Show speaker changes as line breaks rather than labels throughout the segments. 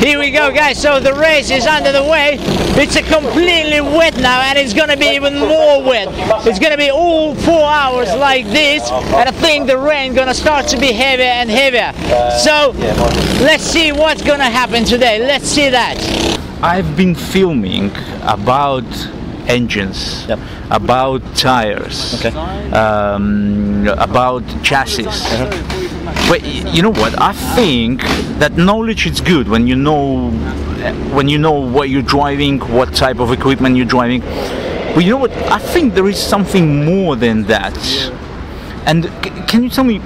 Here we go, guys, so the race is under the way. It's a completely wet now, and it's gonna be even more wet. It's gonna be all 4 hours like this, and I think the rain gonna start to be heavier and heavier. So let's see what's gonna happen today. Let's see that.
I've been filming about engines, about tires, about chassis. But you know what? I think that knowledge is good when you know what you're driving, what type of equipment you're driving. But you know what? I think there is something more than that. And can you tell me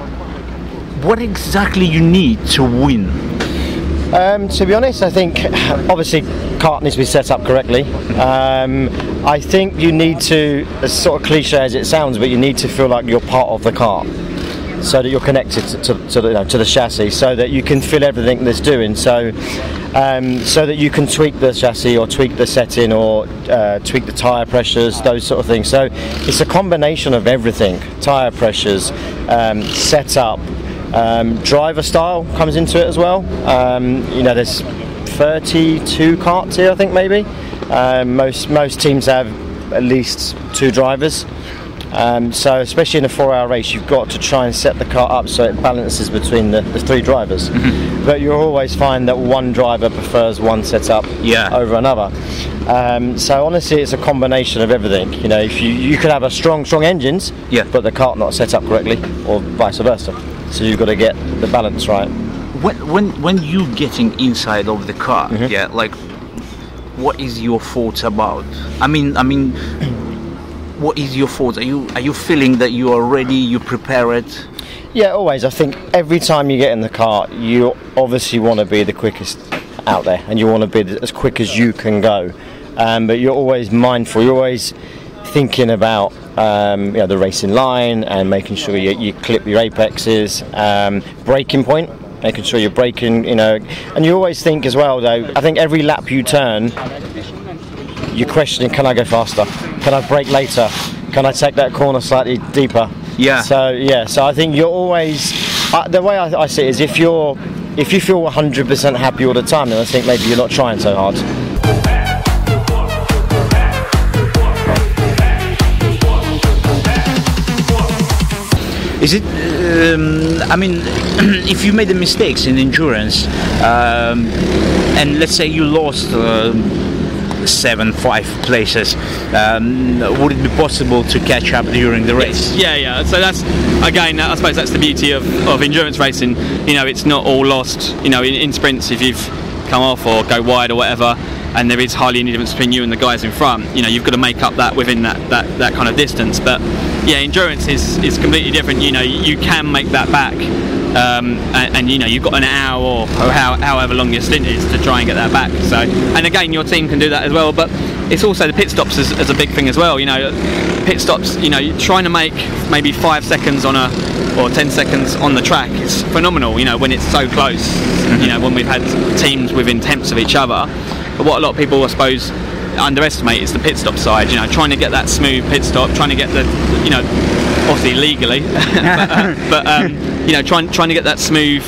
what exactly you need to win?
To be honest, I think obviously kart needs to be set up correctly. I think you need to, as sort of cliche as it sounds, but you need to feel like you're part of the kart, so that you're connected to the chassis, so that you can feel everything that's doing. So that you can tweak the chassis or tweak the setting or tweak the tyre pressures, those sort of things. So it's a combination of everything: tyre pressures, setup. Driver style comes into it as well. You know, there's 32 karts here, I think, maybe. Most teams have at least 2 drivers. So especially in a 4-hour race, you've got to try and set the car up so it balances between the 3 drivers. But you'll always find that one driver prefers one setup over another. So honestly, it's a combination of everything. You know, if you could have a strong engines, but the kart not set up correctly, or vice versa. So you've got to get the balance right.
When you getting inside of the car, like, what is your thoughts about? I mean, what is your thoughts? Are you feeling that you are ready? You prepared?
Yeah, always. I think every time you get in the car, you obviously want to be the quickest out there, and you want to be as quick as you can go. But you're always mindful. You're always thinking about you know, the racing line and making sure you clip your apexes, braking point, making sure you're braking. You know, and you always think as well, though. I think every lap you turn, you're questioning: can I go faster? Can I brake later? Can I take that corner slightly deeper? So I think you're always the way I see it is if you feel 100% happy all the time, then I think maybe you're not trying so hard.
Is it? I mean, if you made the mistakes in endurance, and let's say you lost 7-5 places, would it be possible to catch up during the race?
Yeah. So that's, again, I suppose that's the beauty of endurance racing. You know, it's not all lost. You know, in sprints, if you've come off or go wide or whatever, and there is hardly any difference between you and the guys in front, you know, you've got to make up that within that kind of distance. But yeah, endurance is completely different. You know, you can make that back, and you know, you've got an hour or however long your stint is to try and get that back. So, and again, your team can do that as well. But it's also the pit stops as a big thing as well. You know, pit stops, you know, you're trying to make maybe 5 seconds or 10 seconds on the track. It's phenomenal, you know, when it's so close. You know, when we've had teams within tenths of each other. But what a lot of people, I suppose, underestimate is the pit stop side. You know, trying to get that smooth pit stop, trying to get the, you know, obviously legally, but you know, trying to get that smooth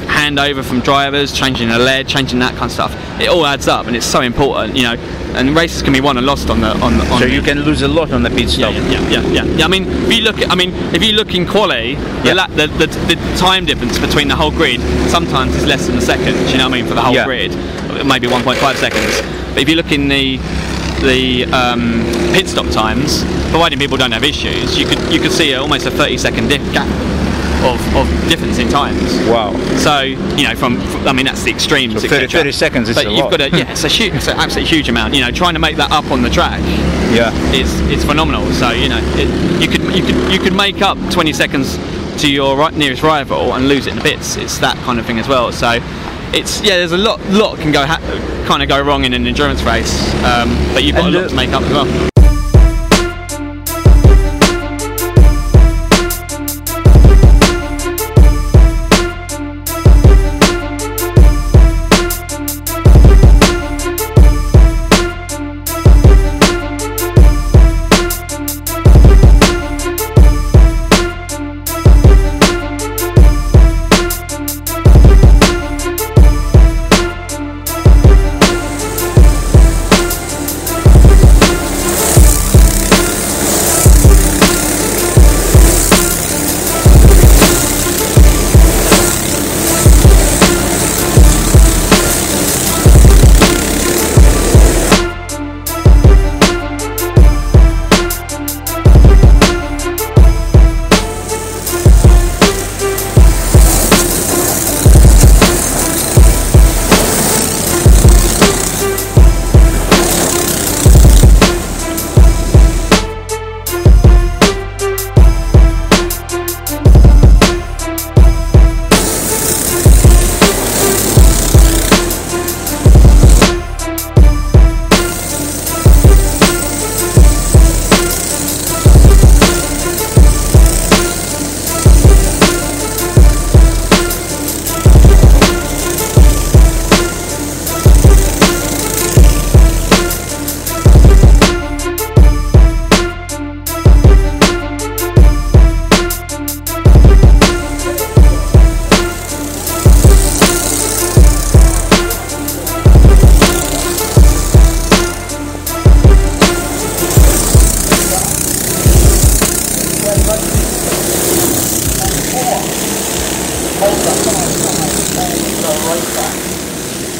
handover from drivers, changing the lead, changing that kind of stuff. It all adds up, and it's so important. You know, and races can be won and lost on the.
So you can lose a lot on the pit stop.
Yeah. I mean, if you look in quali, the time difference between the whole grid sometimes is less than a second. You know what I mean, for the whole grid, maybe 1.5 seconds. But if you look in the pit stop times, providing people don't have issues, you could see almost a 30-second gap of difference in times.
Wow. So,
you know, I mean, that's the extremes.
So 30 seconds is
but
a
you've
lot.
got to, it's an absolutely huge amount. You know, trying to make that up on the track, it's phenomenal. So, you know, you could make up 20 seconds to your nearest rival and lose it in bits. It's that kind of thing as well. So, there's a lot can kind of go wrong in an endurance race, but you've got a lot to make up as well.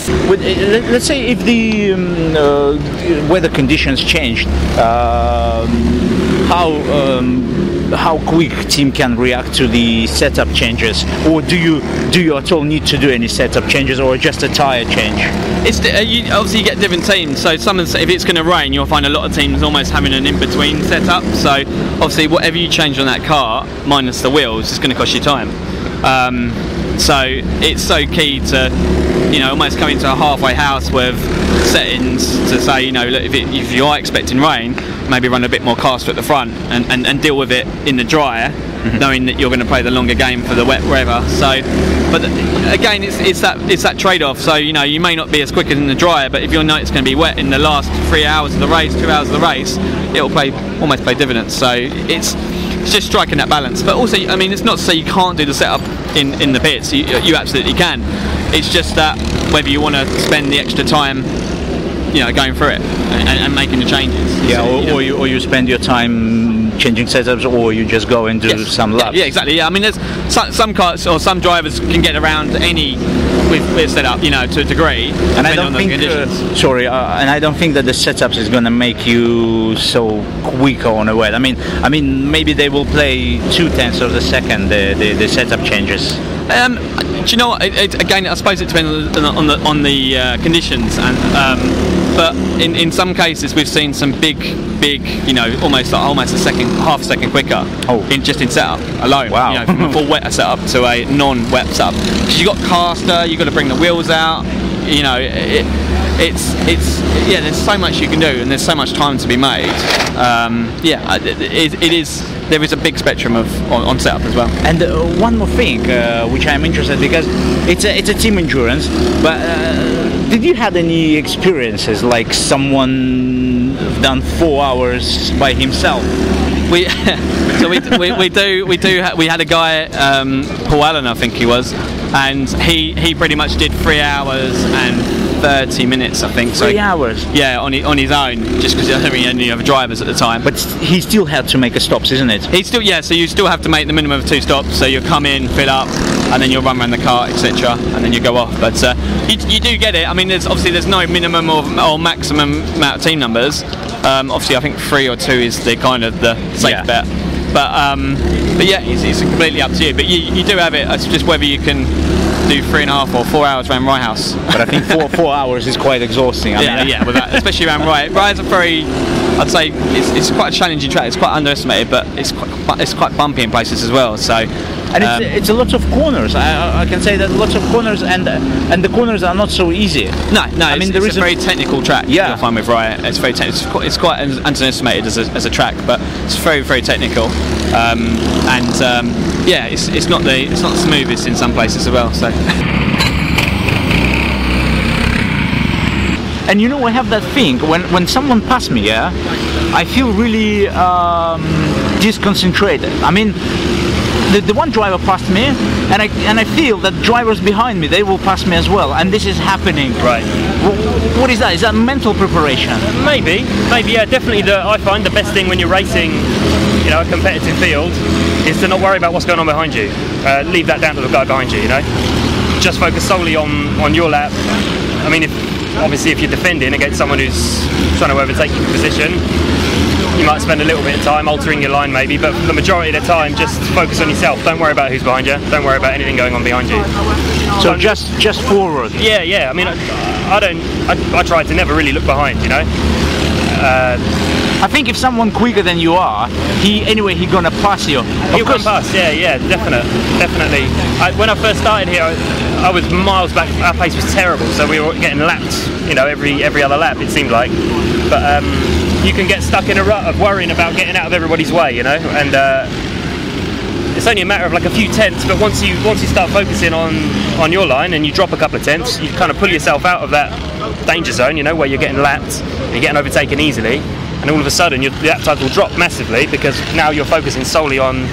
Let's say if the weather conditions changed, how quick team can react to the setup changes, or do you at all need to do any setup changes, or just a tire change?
Obviously you get different teams, so if it's going to rain, you'll find a lot of teams almost having an in-between setup, so obviously whatever you change on that car minus the wheels is going to cost you time. So it's so key to, you know, almost come into a halfway house with settings to say, you know, look, if you are expecting rain, maybe run a bit more caster at the front and deal with it in the dryer, knowing that you're going to play the longer game for the wet weather. So, but again, it's that trade-off. So, you know, you may not be as quick in the dryer, but if you know it's going to be wet in the last 3 hours of the race, 2 hours of the race, it'll almost play dividends. So it's just striking that balance. But also, I mean, it's not to say you can't do the setup in the pits. You absolutely can. It's just that whether you want to spend the extra time, you know, going through it and making the changes.
Yeah, or you spend your time changing setups, or you just go and do some laps.
Yeah, exactly. Yeah, I mean, there's some cars or some drivers can get around any with setup, you know, to a degree.
And I don't think, and I don't think that the setups is going to make you so quicker on a wet. I mean, maybe they will play 0.2 of a second the setup changes.
Do you know what? Again, I suppose it depends on the conditions, and but in some cases we've seen some big, you know, almost half a second quicker. Just in setup alone.
Wow.
You know, from a full wet setup to a non-wet setup. Because you got caster, you got to bring the wheels out. You know, there's so much you can do, and there's so much time to be made. There is a big spectrum on setup as well.
And one more thing, which I'm interested, because it's a team endurance, but did you have any experiences like someone done 4 hours by himself?
We had a guy, Paul Allen, I think he was, and he pretty much did 3 hours and 30 minutes, I think.
3 hours?
Yeah, on his own, just because he didn't have any other drivers at the time.
But he still had to make a stops, isn't it?
So you still have to make the minimum of 2 stops. So you'll come in, fill up, and then you'll run around the car, etc., and then you go off. But you do get it. I mean, there's no minimum or maximum amount of team numbers. Obviously, I think 3 or 2 is the kind of the safe bet. But yeah, it's completely up to you. But you do have it. It's just whether you can do 3.5 or 4 hours around Rye House.
But I think 4 hours is quite exhausting.
Yeah, with that, especially around Rye. Rye's a very, I'd say, it's quite a challenging track. It's quite underestimated, but it's quite bumpy in places as well. So.
And it's a lot of corners. I can say that lots of corners, and the corners are not so easy.
No. I mean, there is a very technical track.
Yeah.
You'll find with Rye. It's very technical. It's quite underestimated as a track, but it's very, very technical. Yeah, it's not the smoothest in some places as well. So.
And you know, I have that thing when someone passes me, I feel really disconcentrated. I mean, the one driver passed me, and I feel that drivers behind me, they will pass me as well, and this is happening.
Right.
What is that? Is that mental preparation?
Maybe, yeah, definitely. I find the best thing when you're racing, you know, a competitive field, is to not worry about what's going on behind you. Leave that down to the guy behind you. You know, just focus solely on your lap. I mean, obviously if you're defending against someone who's trying to overtake your position, you might spend a little bit of time altering your line maybe, but for the majority of the time just focus on yourself. Don't worry about who's behind you, don't worry about anything going on behind you.
So just forward?
Yeah, I mean, I try to never really look behind, you know.
I think if someone quicker than you are, he gonna pass you.
He'll come past, yeah, definitely. When I first started here, I was miles back. Our pace was terrible, so we were getting lapped, you know, every other lap it seemed like. But you can get stuck in a rut of worrying about getting out of everybody's way, you know, and it's only a matter of like a few tenths. But once you start focusing on your line and you drop a couple of tenths, you kind of pull yourself out of that danger zone, you know, where you're getting lapped, you're getting overtaken easily, and all of a sudden your lap times will drop massively because now you're focusing solely on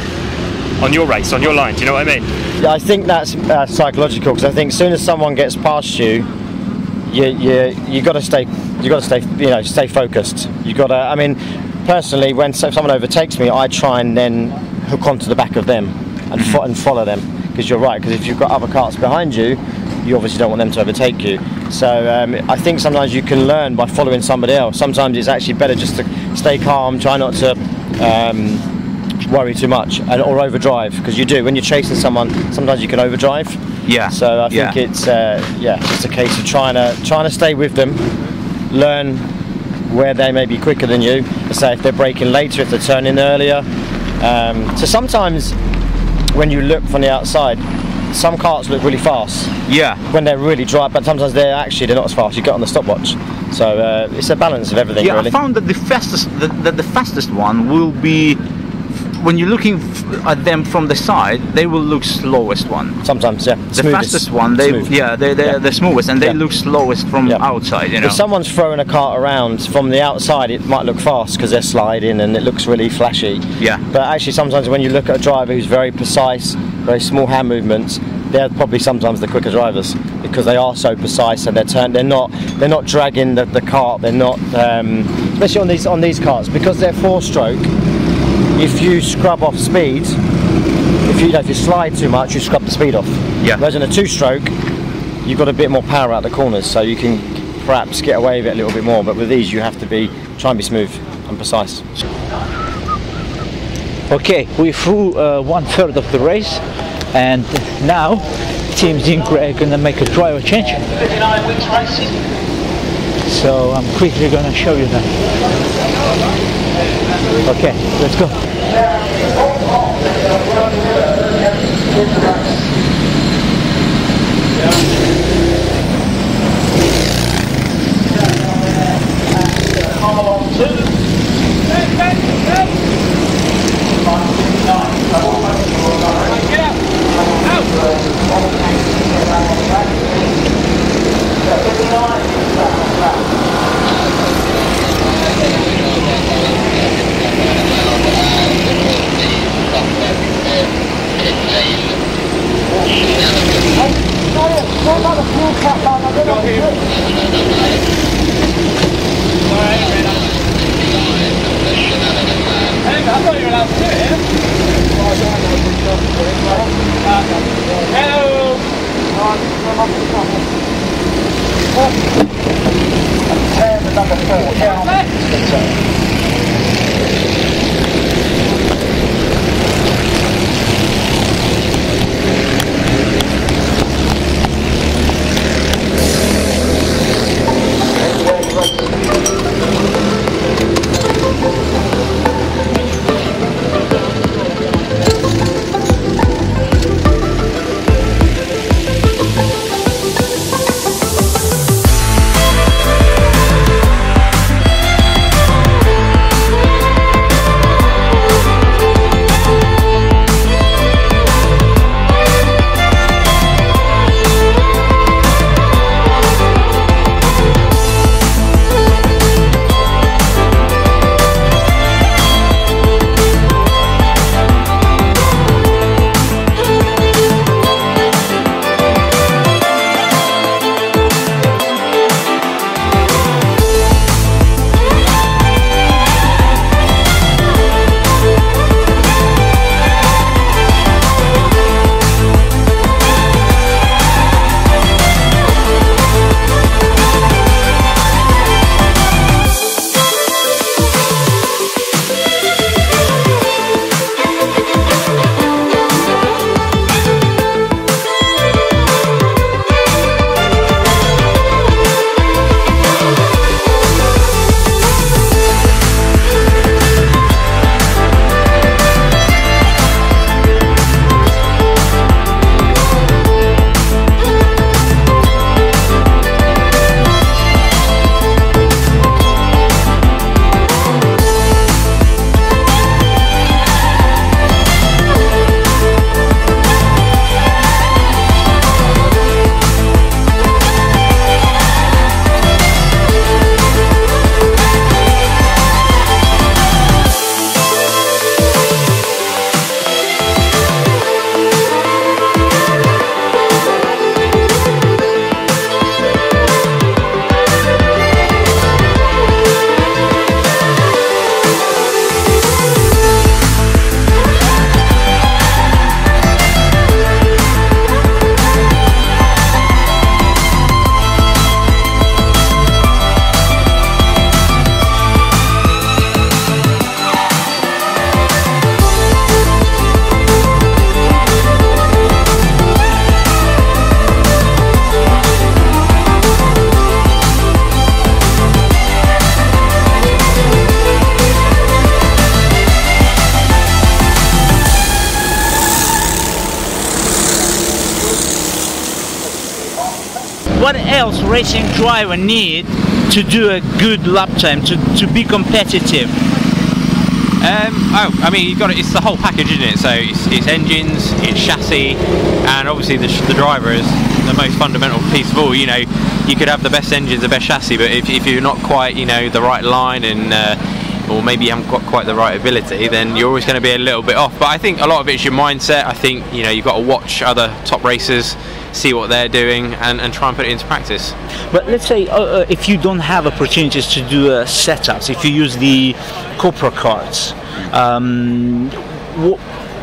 your race, on your line. Do you know what I mean?
Yeah, I think that's psychological, because I think as soon as someone gets past you, you got to stay, you know, stay focused. You got to. I mean, personally, when someone overtakes me, I try and then hook onto the back of them and follow them, because you're right. Because if you've got other carts behind you, you obviously don't want them to overtake you. So I think sometimes you can learn by following somebody else. Sometimes it's actually better just to stay calm, try not to worry too much or overdrive, because you do when you're chasing someone. Sometimes you can overdrive.
Yeah.
So I think it's just a case of trying to stay with them, learn where they may be quicker than you. Say if they're braking later, if they're turning earlier. So sometimes when you look from the outside, some karts look really fast. Yeah. When they're really dry, but sometimes they're not as fast. You get on the stopwatch. So it's a balance of everything.
Yeah,
really.
I found that the fastest one will be, when you're looking at them from the side, they will look slowest one.
Sometimes, yeah.
The fastest one, they're the smoothest, and they look slowest from outside. You know.
If someone's throwing a cart around from the outside, it might look fast because they're sliding and it looks really flashy. Yeah. But actually, sometimes when you look at a driver who's very precise, very small hand movements, they're probably sometimes the quicker drivers because they are so precise and they're not dragging the cart. They're not, especially on these carts, because they're 4-stroke. If you scrub off speed, if you slide too much, you scrub the speed off. Yeah. Whereas in a 2-stroke, you've got a bit more power out the corners, so you can perhaps get away with it a little bit more. But with these, you have to try and be smooth and precise.
Okay, we threw 1/3 of the race, and now Team Zinc are going to make a driver change. So I'm quickly going to show you that. Okay, let's go. what else racing driver need to do a good lap time, to be competitive?
I mean, you've got it. It's the whole package, isn't it? So it's engines, it's chassis, and obviously the driver is the most fundamental piece of all. You know, you could have the best engines, the best chassis, but if you're not quite, you know, the right line and or maybe you haven't got quite the right ability, then you're always going to be a little bit off. But I think a lot of it's your mindset. I think, you know, you've got to watch other top racers, see what they're doing, and try and put it into practice.
But let's say if you don't have opportunities to do setups, if you use the Copra cards,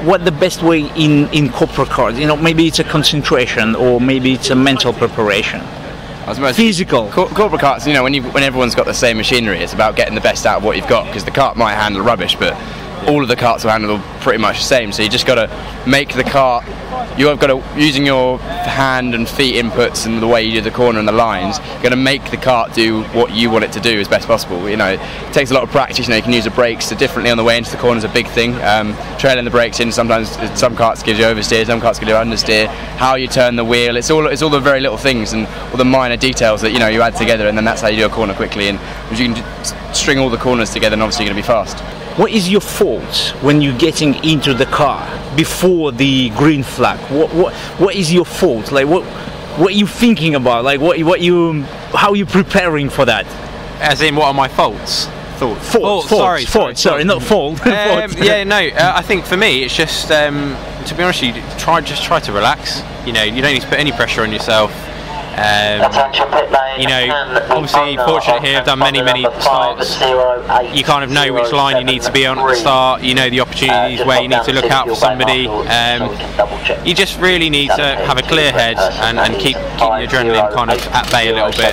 what the best way in Copra cards? You know, maybe it's a concentration, or maybe it's a mental preparation. Physical.
Corporate carts, you know, when everyone's got the same machinery, it's about getting the best out of what you've got, because the cart might handle rubbish, but all of the carts will handle pretty much the same. So you just got to make the cart. You've got to, using your hand and feet inputs and the way you do the corner and the lines, you're going to make the cart do what you want it to do as best possible. You know, it takes a lot of practice. You know, you can use the brakes differently on the way into the corner is a big thing. Trailing the brakes in, sometimes some carts give you oversteer, some carts give you understeer. How you turn the wheel, it's all the very little things and all the minor details that, you know, you add together, and then that's how you do a corner quickly. And you can string all the corners together, and obviously you're going to be fast.
What is your fault when you're getting into the car before the green flag? What is your fault? Like what are you thinking about? Like how are you preparing for that?
As in, what are my faults?
Faults. Sorry, not fault.
Yeah, no. I think for me, it's just to be honest, just try to relax. You know, you don't need to put any pressure on yourself. You know, obviously fortunate here, I've done many starts. You kind of know which line you need to be on at the start. You know the opportunities where you need to look out for somebody. You just really need to have a clear head and keep the adrenaline kind of at bay a little bit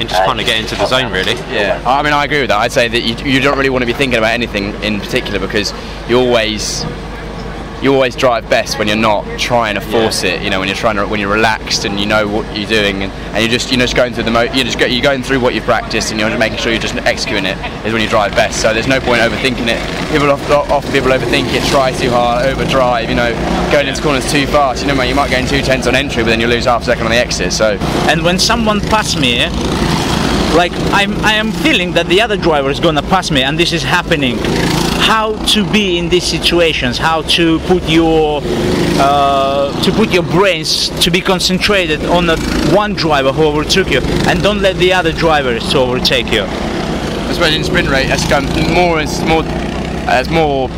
and just kind of get into the zone, really.
Yeah, I mean, I agree with that. I'd say that you don't really want to be thinking about anything in particular, because you always drive best when you're not trying to force it. You know, when you're relaxed and you know what you're doing, and you're just going through you're going through what you've practiced, and you're just making sure you're just executing it is when you drive best. So there's no point overthinking it. Often people overthink it, try too hard, overdrive. You know, going into corners too fast. You know, you might gain 2/10 on entry, but then you lose half a second on the exit. So,
and when someone passes me, like I am feeling that the other driver is gonna pass me, and this is happening. How to be in these situations? How to put your brains to be concentrated on the one driver who overtook you, and don't let the other drivers to overtake you.
I suppose in sprint race, it's more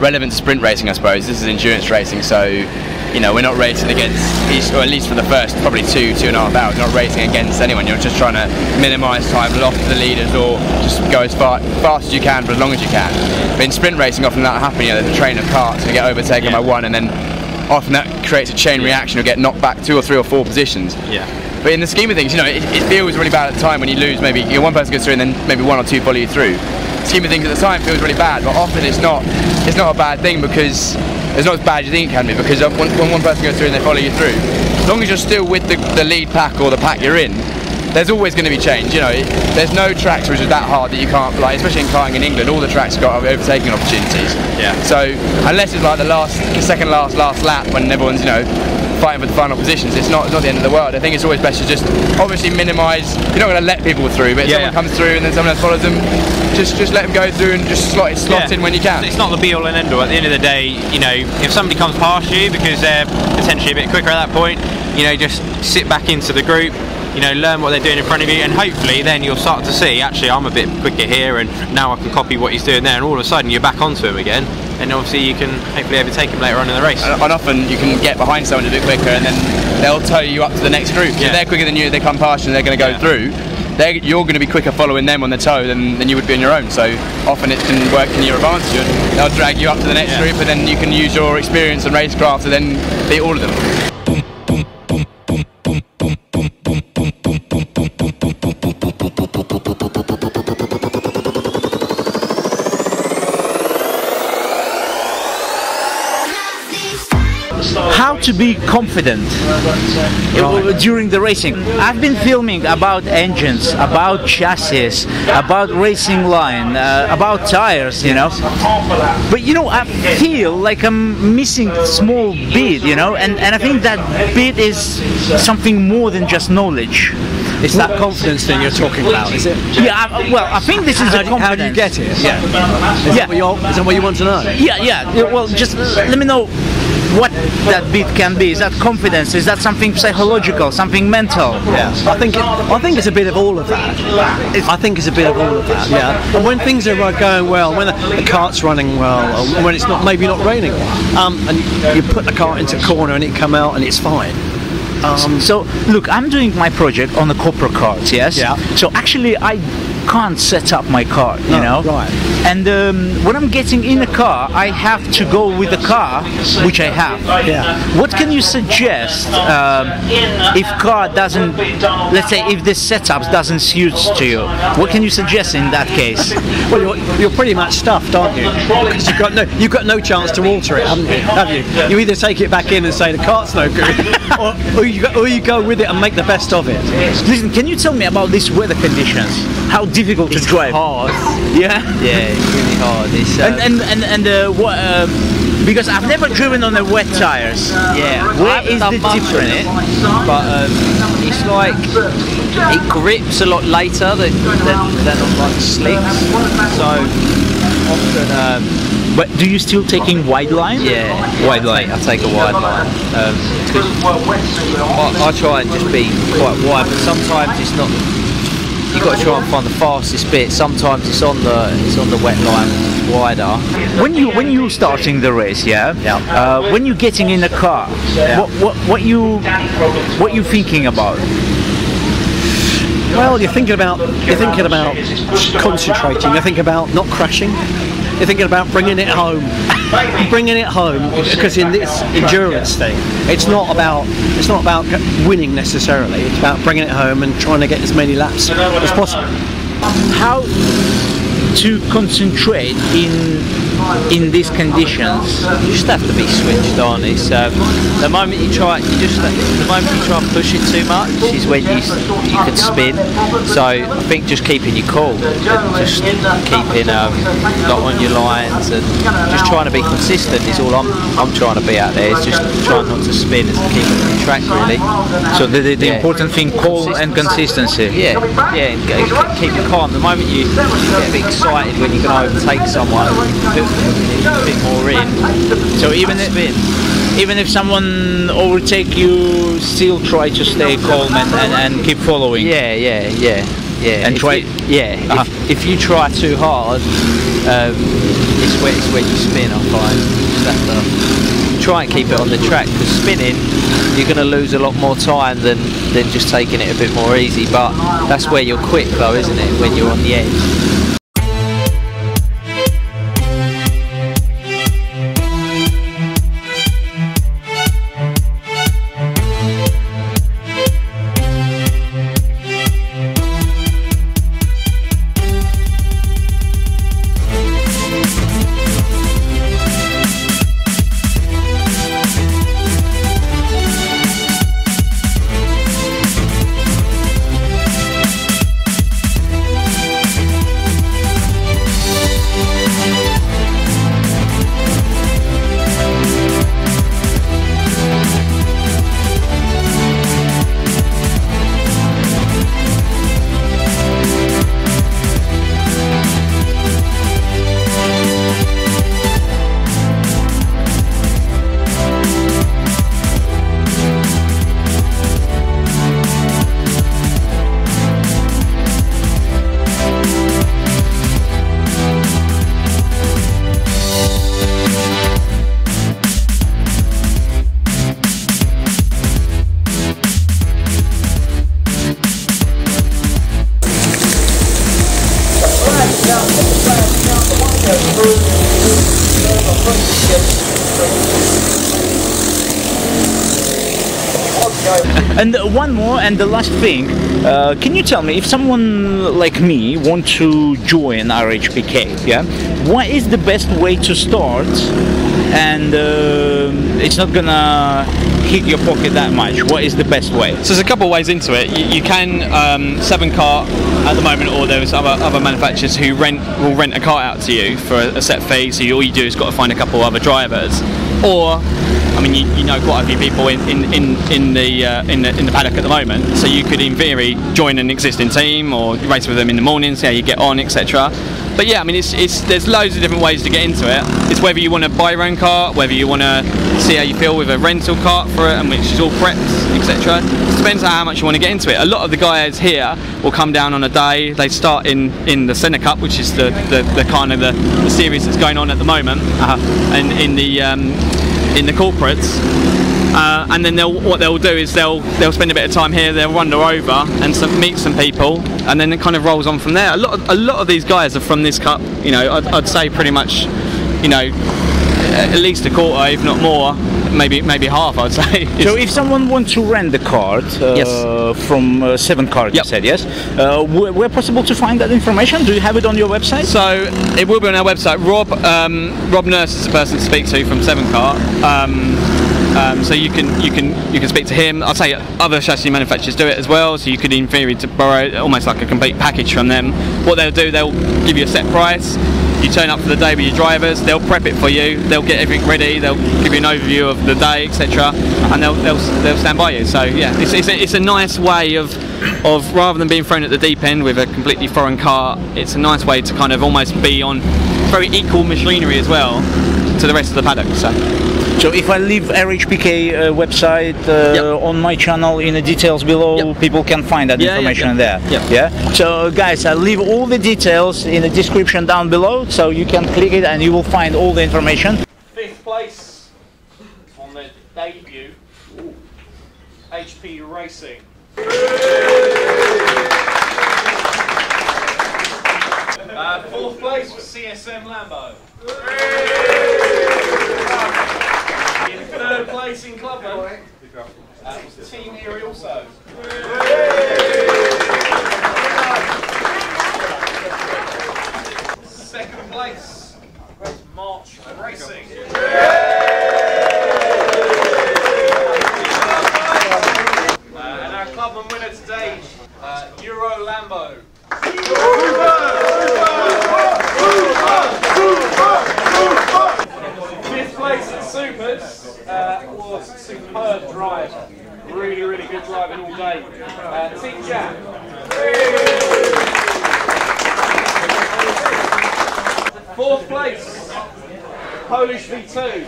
relevant to sprint racing. I suppose this is endurance racing, so. You know, we're not racing against, or at least for the first probably 2.5 hours, not racing against anyone. You're just trying to minimise time lost to the leaders, or just go as fast as you can for as long as you can. But in sprint racing, often that happens. You know, there's a train of carts, you get overtaken by one, and then often that creates a chain reaction. You'll get knocked back 2 or 3 or 4 positions.
Yeah.
But in the scheme of things, you know, it feels really bad at the time when you lose. Maybe one person goes through, and then maybe 1 or 2 follow you through. The scheme of things at the time feels really bad, but often it's not a bad thing, because it's not as bad as you think it can be, because when one person goes through and they follow you through, as long as you're still with the lead pack or the pack you're in, there's always going to be change. You know, there's no tracks which is that hard that you can't, like, especially in karting in England, all the tracks have got overtaking opportunities.
Yeah.
So unless it's like the second last lap when everyone's, you know, fighting for the final positions, it's not the end of the world. I think it's always best to just obviously minimise. You're not going to let people through, but if someone comes through and then someone else follows them, just let them go through and just slot in when you can.
It's not the be all and end all. At the end of the day, you know, if somebody comes past you because they're potentially a bit quicker at that point, you know, just sit back into the group, you know, learn what they're doing in front of you, and hopefully then you'll start to see, actually I'm a bit quicker here, and now I can copy what he's doing there, and all of a sudden you're back onto him again, and obviously you can hopefully overtake him later on in the race.
And often you can get behind someone a bit quicker, and then they'll tow you up to the next group. So if they're quicker than you, they come past you and they're going to go through. You're going to be quicker following them on the toe than you would be on your own. So often it can work in your advantage. They'll drag you up to the next group, and then you can use your experience and racecraft to then beat all of them.
how to be confident during the racing. I've been filming about engines, about chassis, about racing line, about tires, you know. But you know, I feel like I'm missing a small bit, you know, and I think that bit is something more than just knowledge.
It's that confidence thing you're talking about, is it?
Yeah, well, I think this is the confidence.
How do you get it?
Yeah.
Is that what you want to know?
Yeah. Well, just let me know what that bit can be. Is that confidence? Is that something psychological, something mental?
Yeah, I think it's a bit of all of that. I think it's a bit of all of that. Yeah, and when things are going well, when the kart's running well, or when it's not, maybe not raining, and you put the kart into a corner and it come out and it's fine.
So look, I'm doing my project on the Copra carts, yes?
Yeah.
So actually I can't set up my car, you know?
Right.
And when I'm getting in a car, I have to go with the car, which I have.
Yeah.
What can you suggest if car doesn't, let's say if this setup doesn't suit to you? What can you suggest in that case?
Well, you're pretty much stuffed, aren't you? Because you've got no chance to alter it, haven't you? Have you? You either take it back in and say the kart's no good, or you go with it and make the best of it.
Listen, can you tell me about these weather conditions? How difficult to drive?
Hard.
Yeah.
Yeah, it's really hard. It's,
because I've never driven on the wet tires.
yeah.
Where is the difference?
But it's like it grips a lot later than on like slicks. So often.
But do you still taking wide line?
Yeah,
wide line.
I take a wide line. I try and just be quite wide, but sometimes it's not. You've got to try and find the fastest bit. Sometimes it's on the wet line, wider.
When you starting the race, yeah. When you're getting in the car, what you thinking about?
Well, you're thinking about concentrating. You're thinking about not crashing. You're thinking about bringing it home, because in this endurance thing, it's not about winning necessarily. It's about bringing it home and trying to get as many laps as possible.
How to concentrate in these conditions?
You just have to be switched on. It's the moment you try and push it too much is when you could spin. So I think just keeping your cool, and just keeping not on your lines, and just trying to be consistent is all I'm trying to be out there. It's just trying not to spin and keep it on the track really.
So the important thing, cool and consistency.
Yeah, and keep it calm. The moment you get a bit excited when you can overtake someone, a bit more in.
So even if someone overtake you, still try to stay calm and keep following.
Yeah.
And
if you try too hard, it's where you spin. I find you just have to try and keep it on the track, because spinning you're going to lose a lot more time than just taking it a bit more easy. But that's where you're quick though, isn't it? When you're on the edge.
And one more, and the last thing, can you tell me, if someone like me want to join RHPK, yeah, what is the best way to start and it's not gonna hit your pocket that much? What is the best way?
So there's a couple of ways into it. You can 7 Kart at the moment, or there's other manufacturers who will rent a kart out to you for a set fee. So all you do is got to find a couple of other drivers, or I mean, you know quite a few people in the paddock at the moment. So you could, in theory, join an existing team or race with them in the morning, see how you get on, etc. But yeah, I mean, there's loads of different ways to get into it. It's whether you want to buy your own kart, whether you want to see how you feel with a rental kart for it, and which is all prepped, etc. It depends on how much you want to get into it. A lot of the guys here will come down on a day. They start in the Senna Cup, which is the kind of the series that's going on at the moment, and in the corporates. And then what they'll do is they'll spend a bit of time here, they'll wander over and meet some people, and then it kind of rolls on from there. A lot of these guys are from this cup, you know. I'd say pretty much, you know, at least a quarter, if not more, maybe half, I'd say.
So if someone wants to rent the kart from 7 Kart, you said, yes? Where possible to find that information? Do you have it on your website?
So it will be on our website. Rob Nurse is the person to speak to from 7 Kart. So you can speak to him. I'd say other chassis manufacturers do it as well, so you could in theory to borrow almost like a complete package from them. What they'll do, they'll give you a set price. You turn up for the day with your drivers, they'll prep it for you, they'll get everything ready, they'll give you an overview of the day, etc., and they'll stand by you. So yeah, it's a nice way of rather than being thrown at the deep end with a completely foreign car, it's a nice way to kind of almost be on very equal machinery as well to the rest of the paddock.
So if I leave RHPK website on my channel in the details below, people can find that information there. Yeah. So guys, I'll leave all the details in the description down below, so you can click it and you will find all the information.
5th place on the debut, HP Racing. 4th place was CSM Lambo. In 3rd place in Clubman, was Team Erie also. 2nd place was March Racing. And our Clubman winner today, Euro Lambo. 5th place in Supers was superb drive. Really, really good driving all day. Team Jack. 4th place, Polish V2.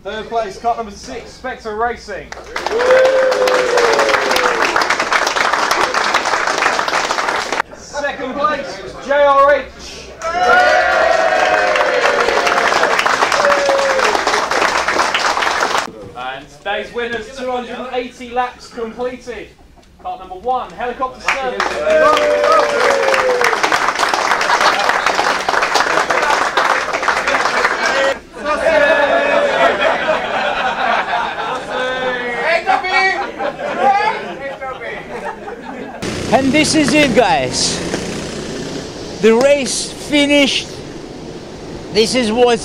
Third place, car number 6, Spectre Racing. Second place, JRH. And today's winners, 280 laps completed. Car number 1, Helicopter Service.
And this is it, guys. The race finished. This is what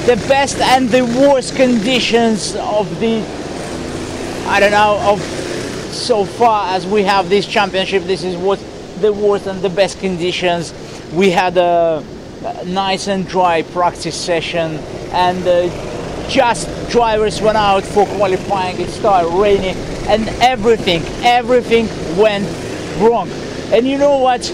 the best and the worst conditions of the, I don't know, of so far as we have this championship. This is what the worst and the best conditions. We had a nice and dry practice session, and just drivers went out for qualifying. It started raining and everything went wrong. And you know what,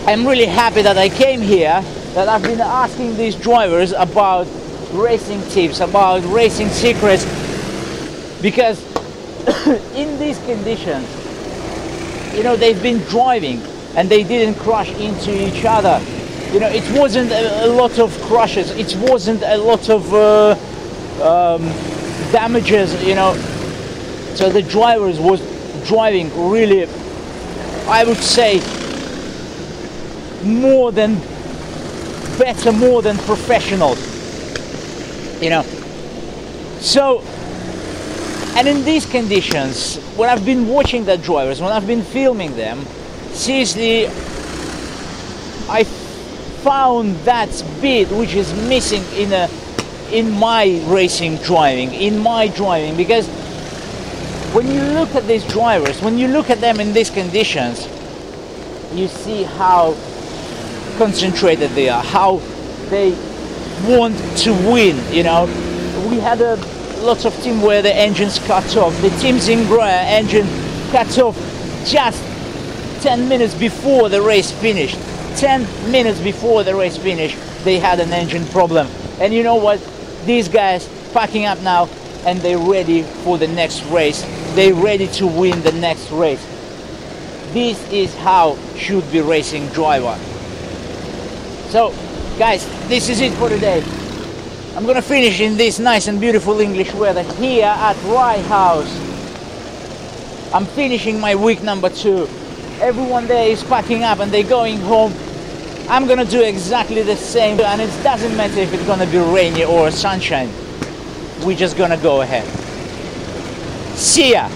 I'm really happy that I came here, that I've been asking these drivers about racing tips, about racing secrets, because in these conditions, you know, they've been driving and they didn't crash into each other. You know, it wasn't a lot of crashes, it wasn't a lot of damages, you know. So the drivers was driving really, I would say, more than professionals, you know. So And in these conditions, when I've been watching the drivers, when I've been filming them, seriously, I found that bit which is missing in my racing driving, because when you look at these drivers, when you look at them in these conditions, you see how concentrated they are, how they want to win, you know. We had lots of teams where the engines cut off. The teams in Grey engine cut off just 10 minutes before the race finished. 10 minutes before the race finished, they had an engine problem. And you know what? These guys packing up now, and they're ready for the next race. They're ready to win the next race. This is how should be racing driver. So, guys, this is it for today. I'm gonna finish in this nice and beautiful English weather here at Rye House. I'm finishing my week number 2. Everyone there is packing up and they're going home. I'm gonna do exactly the same, and it doesn't matter if it's gonna be rainy or sunshine. We're just gonna go ahead. See ya!